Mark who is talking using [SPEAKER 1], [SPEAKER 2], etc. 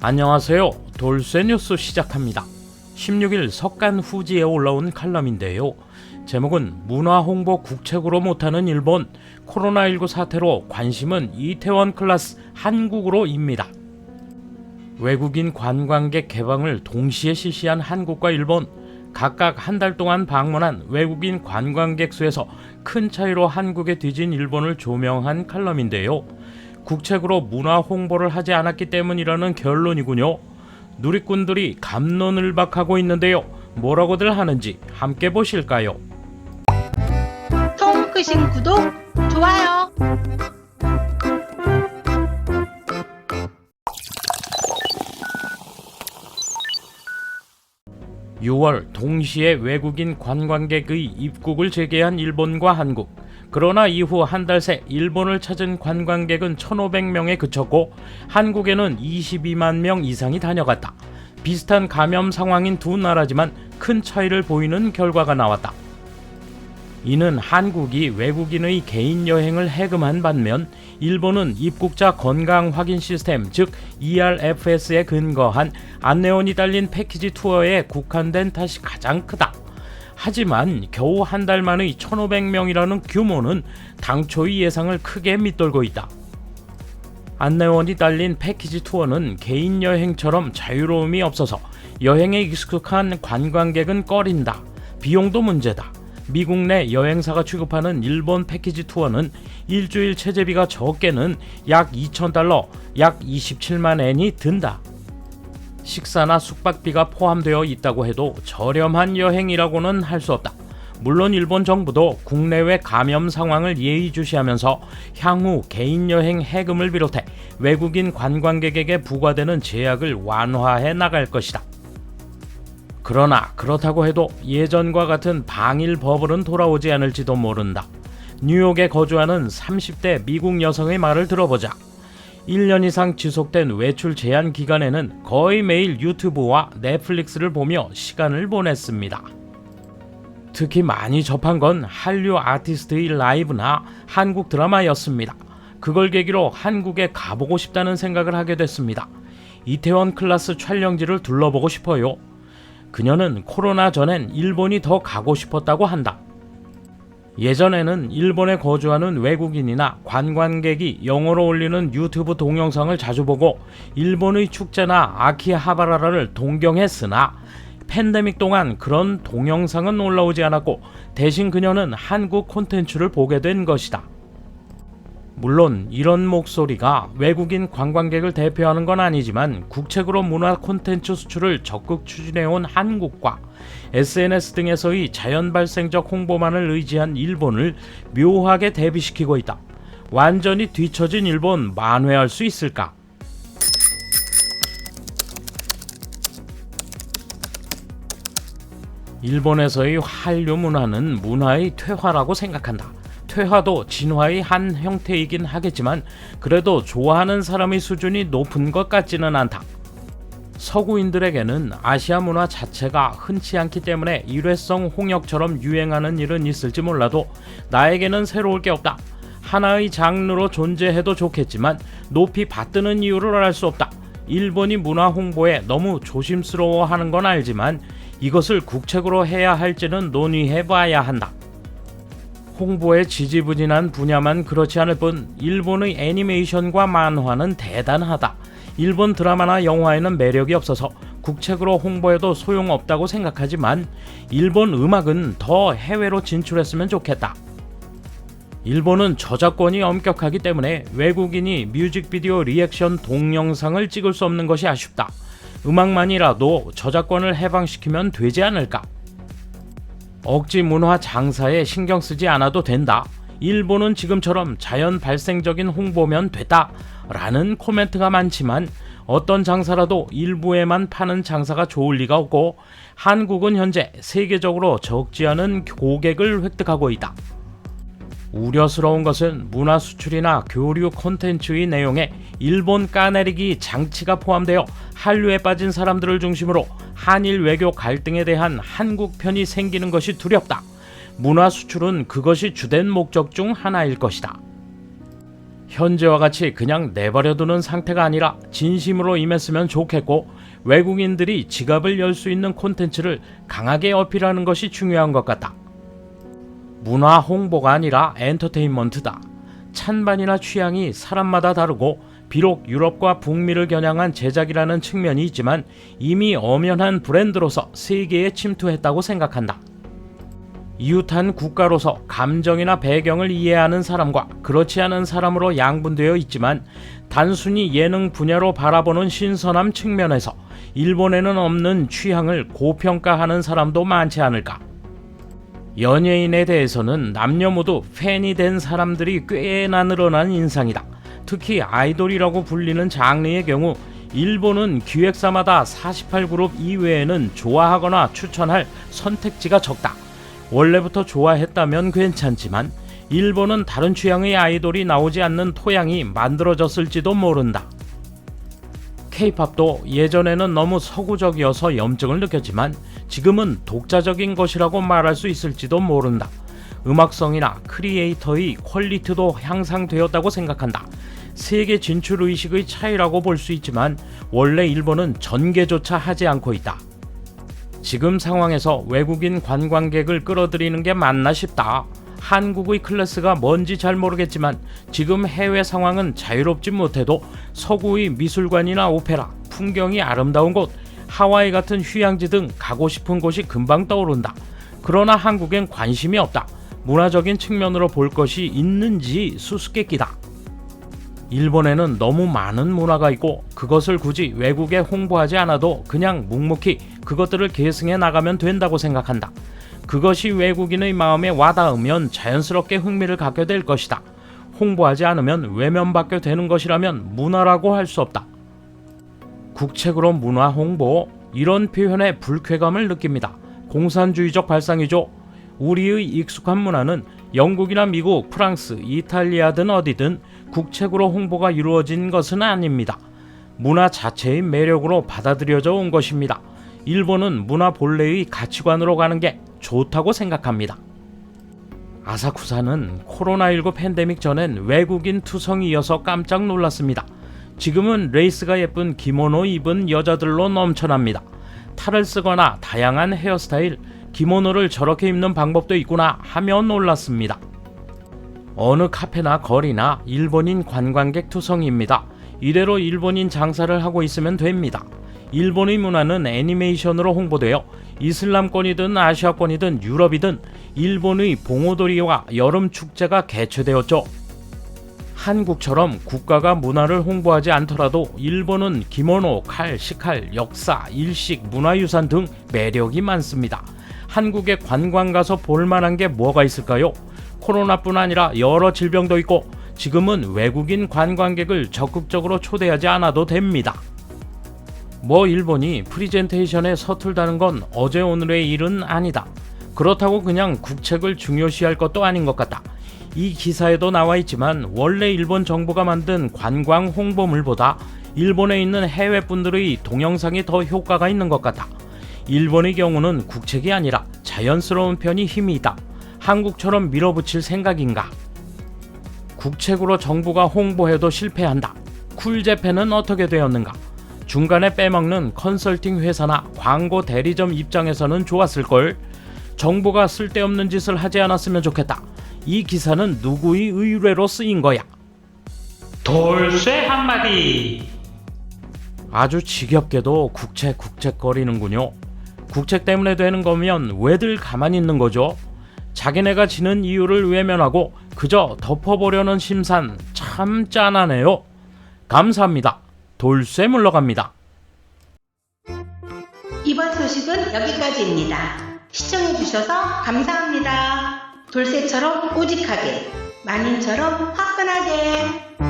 [SPEAKER 1] 안녕하세요. 돌쇠 뉴스 시작합니다. 16일 석간 후지에 올라온 칼럼인데요. 제목은 문화 홍보 국책으로 못하는 일본, 코로나19 사태로 관심은 이태원 클래스 한국으로입니다. 외국인 관광객 개방을 동시에 실시한 한국과 일본, 각각 한 달 동안 방문한 외국인 관광객 수에서 큰 차이로 한국에 뒤진 일본을 조명한 칼럼인데요. 국책으로 문화 홍보를 하지 않았기 때문이라는 결론이군요. 누리꾼들이 갑론을박하고 있는데요. 뭐라고들 하는지 함께 보실까요?
[SPEAKER 2] 통크신 구독, 좋아요.
[SPEAKER 1] 6월 동시에 외국인 관광객의 입국을 재개한 일본과 한국. 그러나 이후 한 달 새 일본을 찾은 관광객은 1,500명에 그쳤고 한국에는 22만 명 이상이 다녀갔다. 비슷한 감염 상황인 두 나라지만 큰 차이를 보이는 결과가 나왔다. 이는 한국이 외국인의 개인 여행을 해금한 반면 일본은 입국자 건강 확인 시스템 즉 ERFS에 근거한 안내원이 달린 패키지 투어에 국한된 탓이 가장 크다. 하지만 겨우 한 달 만의 1,500명이라는 규모는 당초의 예상을 크게 밑돌고 있다. 안내원이 달린 패키지 투어는 개인 여행처럼 자유로움이 없어서 여행에 익숙한 관광객은 꺼린다. 비용도 문제다. 미국 내 여행사가 취급하는 일본 패키지 투어는 일주일 체재비가 적게는 약 2,000달러, 약 27만 엔이 든다. 식사나 숙박비가 포함되어 있다고 해도 저렴한 여행이라고는 할 수 없다. 물론 일본 정부도 국내외 감염 상황을 예의주시하면서 향후 개인 여행 해금을 비롯해 외국인 관광객에게 부과되는 제약을 완화해 나갈 것이다. 그러나 그렇다고 해도 예전과 같은 방일 버블은 돌아오지 않을지도 모른다. 뉴욕에 거주하는 30대 미국 여성의 말을 들어보자. 1년 이상 지속된 외출 제한 기간에는 거의 매일 유튜브와 넷플릭스를 보며 시간을 보냈습니다. 특히 많이 접한 건 한류 아티스트의 라이브나 한국 드라마였습니다. 그걸 계기로 한국에 가보고 싶다는 생각을 하게 됐습니다. 이태원 클래스 촬영지를 둘러보고 싶어요. 그녀는 코로나 전엔 일본이 더 가고 싶었다고 한다. 예전에는 일본에 거주하는 외국인이나 관광객이 영어로 올리는 유튜브 동영상을 자주 보고 일본의 축제나 아키하바라를 동경했으나 팬데믹 동안 그런 동영상은 올라오지 않았고 대신 그녀는 한국 콘텐츠를 보게 된 것이다. 물론 이런 목소리가 외국인 관광객을 대표하는 건 아니지만 국책으로 문화 콘텐츠 수출을 적극 추진해온 한국과 SNS 등에서의 자연 발생적 홍보만을 의지한 일본을 묘하게 대비시키고 있다. 완전히 뒤처진 일본 만회할 수 있을까? 일본에서의 한류 문화는 문화의 퇴화라고 생각한다. 퇴화도 진화의 한 형태이긴 하겠지만 그래도 좋아하는 사람의 수준이 높은 것 같지는 않다. 서구인들에게는 아시아 문화 자체가 흔치 않기 때문에 일회성 홍역처럼 유행하는 일은 있을지 몰라도 나에게는 새로울 게 없다. 하나의 장르로 존재해도 좋겠지만 높이 받드는 이유를 알 수 없다. 일본이 문화 홍보에 너무 조심스러워하는 건 알지만 이것을 국책으로 해야 할지는 논의해봐야 한다. 홍보에 지지부진한 분야만 그렇지 않을 뿐 일본의 애니메이션과 만화는 대단하다. 일본 드라마나 영화에는 매력이 없어서 국책으로 홍보해도 소용없다고 생각하지만 일본 음악은 더 해외로 진출했으면 좋겠다. 일본은 저작권이 엄격하기 때문에 외국인이 뮤직비디오 리액션 동영상을 찍을 수 없는 것이 아쉽다. 음악만이라도 저작권을 해방시키면 되지 않을까? 억지 문화 장사에 신경 쓰지 않아도 된다. 일본은 지금처럼 자연 발생적인 홍보면 됐다. 라는 코멘트가 많지만 어떤 장사라도 일부에만 파는 장사가 좋을 리가 없고 한국은 현재 세계적으로 적지 않은 고객을 획득하고 있다. 우려스러운 것은 문화 수출이나 교류 콘텐츠의 내용에 일본 까내리기 장치가 포함되어 한류에 빠진 사람들을 중심으로 한일 외교 갈등에 대한 한국 편이 생기는 것이 두렵다. 문화 수출은 그것이 주된 목적 중 하나일 것이다. 현재와 같이 그냥 내버려두는 상태가 아니라 진심으로 임했으면 좋겠고, 외국인들이 지갑을 열 수 있는 콘텐츠를 강하게 어필하는 것이 중요한 것 같다. 문화 홍보가 아니라 엔터테인먼트다. 찬반이나 취향이 사람마다 다르고, 비록 유럽과 북미를 겨냥한 제작이라는 측면이 있지만 이미 엄연한 브랜드로서 세계에 침투했다고 생각한다. 이웃한 국가로서 감정이나 배경을 이해하는 사람과 그렇지 않은 사람으로 양분되어 있지만, 단순히 예능 분야로 바라보는 신선함 측면에서 일본에는 없는 취향을 고평가하는 사람도 많지 않을까. 연예인에 대해서는 남녀 모두 팬이 된 사람들이 꽤나 늘어난 인상이다. 특히 아이돌이라고 불리는 장르의 경우 일본은 기획사마다 48그룹 이외에는 좋아하거나 추천할 선택지가 적다. 원래부터 좋아했다면 괜찮지만 일본은 다른 취향의 아이돌이 나오지 않는 토양이 만들어졌을지도 모른다. K-팝도 예전에는 너무 서구적이어서 염증을 느꼈지만 지금은 독자적인 것이라고 말할 수 있을지도 모른다. 음악성이나 크리에이터의 퀄리티도 향상되었다고 생각한다. 세계 진출 의식의 차이라고 볼 수 있지만 원래 일본은 전개조차 하지 않고 있다. 지금 상황에서 외국인 관광객을 끌어들이는 게 맞나 싶다. 한국의 클래스가 뭔지 잘 모르겠지만 지금 해외 상황은 자유롭지 못해도 서구의 미술관이나 오페라, 풍경이 아름다운 곳, 하와이 같은 휴양지 등 가고 싶은 곳이 금방 떠오른다. 그러나 한국엔 관심이 없다. 문화적인 측면으로 볼 것이 있는지 수수께끼다. 일본에는 너무 많은 문화가 있고 그것을 굳이 외국에 홍보하지 않아도 그냥 묵묵히 그것들을 계승해 나가면 된다고 생각한다. 그것이 외국인의 마음에 와닿으면 자연스럽게 흥미를 갖게 될 것이다. 홍보하지 않으면 외면받게 되는 것이라면 문화라고 할 수 없다. 국책으로 문화 홍보, 이런 표현에 불쾌감을 느낍니다. 공산주의적 발상이죠. 우리의 익숙한 문화는 영국이나 미국, 프랑스, 이탈리아든 어디든 국책으로 홍보가 이루어진 것은 아닙니다. 문화 자체의 매력으로 받아들여져 온 것입니다. 일본은 문화 본래의 가치관으로 가는 게 좋다고 생각합니다. 아사쿠사는 코로나19 팬데믹 전엔 외국인 투성이어서 깜짝 놀랐습니다. 지금은 레이스가 예쁜 기모노 입은 여자들로 넘쳐납니다. 탈을 쓰거나 다양한 헤어스타일, 기모노를 저렇게 입는 방법도 있구나 하며 놀랐습니다. 어느 카페나 거리나 일본인 관광객 투성이입니다. 이대로 일본인 장사를 하고 있으면 됩니다. 일본의 문화는 애니메이션으로 홍보되어 이슬람권이든 아시아권이든 유럽이든 일본의 봉오도리와 여름 축제가 개최되었죠. 한국처럼 국가가 문화를 홍보하지 않더라도 일본은 기모노, 칼, 식칼, 역사, 일식, 문화유산 등 매력이 많습니다. 한국에 관광 가서 볼만한 게 뭐가 있을까요? 코로나뿐 아니라 여러 질병도 있고 지금은 외국인 관광객을 적극적으로 초대하지 않아도 됩니다. 뭐 일본이 프리젠테이션에 서툴다는 건 어제 오늘의 일은 아니다. 그렇다고 그냥 국책을 중요시할 것도 아닌 것 같다. 이 기사에도 나와 있지만 원래 일본 정부가 만든 관광 홍보물보다 일본에 있는 해외 분들의 동영상이 더 효과가 있는 것 같다. 일본의 경우는 국책이 아니라 자연스러운 편이 힘이 있다. 한국처럼 밀어붙일 생각인가? 국책으로 정부가 홍보해도 실패한다. 쿨재팬은 어떻게 되었는가? 중간에 빼먹는 컨설팅 회사나 광고 대리점 입장에서는 좋았을걸. 정부가 쓸데없는 짓을 하지 않았으면 좋겠다. 이 기사는 누구의 의뢰로 쓰인 거야? 돌쇠 한마디. 아주 지겹게도 국책거리는군요. 국책 때문에 되는 거면 왜들 가만히 있는 거죠? 자기네가 지는 이유를 외면하고 그저 덮어보려는 심산 참 짠하네요. 감사합니다. 돌쇠 물러갑니다.
[SPEAKER 2] 이번 소식은 여기까지입니다. 시청해주셔서 감사합니다. 돌쇠처럼 꼬직하게, 마님처럼 화끈하게.